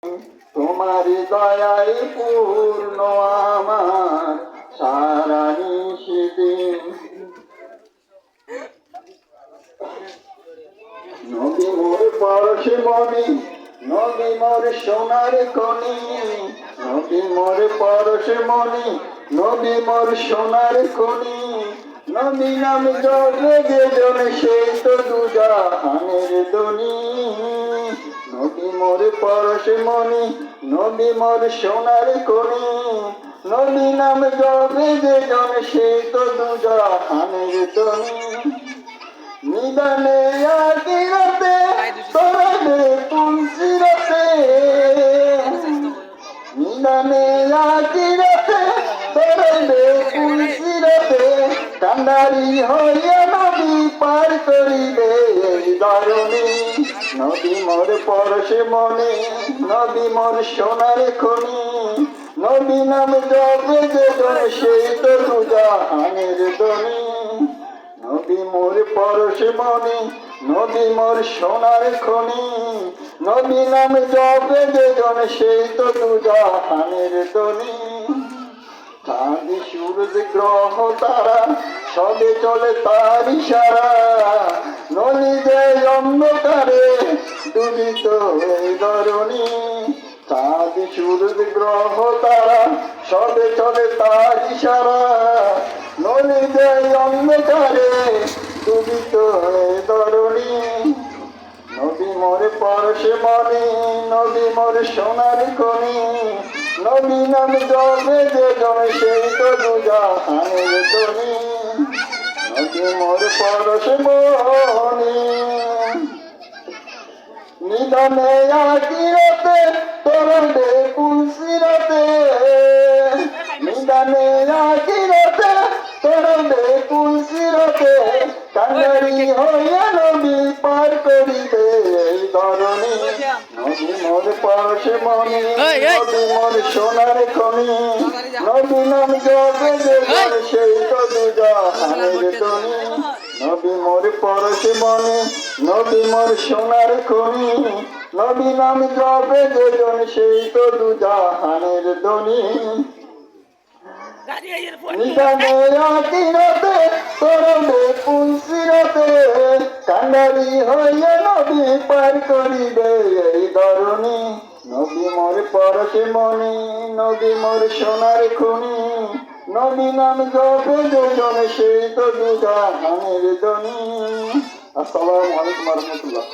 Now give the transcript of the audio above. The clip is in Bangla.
তোমার দয়ায় পূর্ণ আমার সারা নিশিদিন। নবী মোর পরশমণি, নবী মোর সোনার খনি, নবী মোর পরশমণি, নবী মোর সোনার খনি। নবী নাম জপে যেজন সেই তো দুজাহানের ধনী। নবী মোর পরশমণি, নবী মোর সোনার খনি, নবী নাম জপে যেজন সেই তো দুজাহানের ধনী। নিদানে আখিরাতে তোরাবে পুলসিরাতে, নিদানে আখিরাতে তোরাবে পুলসিরাতে, কান্ডারি হইয়া নদী পার করিবে এই ধরণী। নদী মোর পরশমণি, নদী মোর সোনার খনি, নবী নাম জপে যেজন সেই তো দুজাহানের ধনী। নবী মোর পরশমণি, নবী মোর সোনার খনি, নবী নাম জপে যেজন সেই তো দুজাহানের ধনী। চাঁদ সূরজ গ্রহ তারা সবে চলে তার ইশারা, নলি যে অন্ধকারে ডুবিত এই ধরণী। চাঁদ সূরজ গ্রহ তারা সবে চলে তার ইশারা, নলি যে অন্ধকারে ডুবিত এই ধরণী। নবী মোর পরশমণি, নবী মোর সোনার খনি, নবী নাম জপে যেজন সেই তো দুজাহানের ধনী। নবী মোর পরশমণি, নিদানে আখিরাতে তোরাবে পুলসিরাতে, নিদানে আখিরাতে তোরাবে পুলসিরাতে, কান্ডারি হইয়া নবী পার করিবে এই ধরণী। নবী মোর পরশমণি, নবী মোর সোনার খনি, নবী নাম জপে যেজন সেই তো দুজাহানের ধনী। নবী মোর পরশমণি, নবী মোর সোনার খনি, নবী নাম জপে যেজন সেই তো দুজাহানের ধনী। নিদানে আখিরাতে তোরাবে পুলসিরাতে, কান্ডারি হইয়া নবী পার করিবে এই ধরণী। নবী মোর পরশমণি, নবী মোর সোনার খনি, নবী নাম জপে যেজন সেই তো দুজাহানের ধনী। আসসালামু আলাইকুম ওয়া রাহমাতুল্লাহ।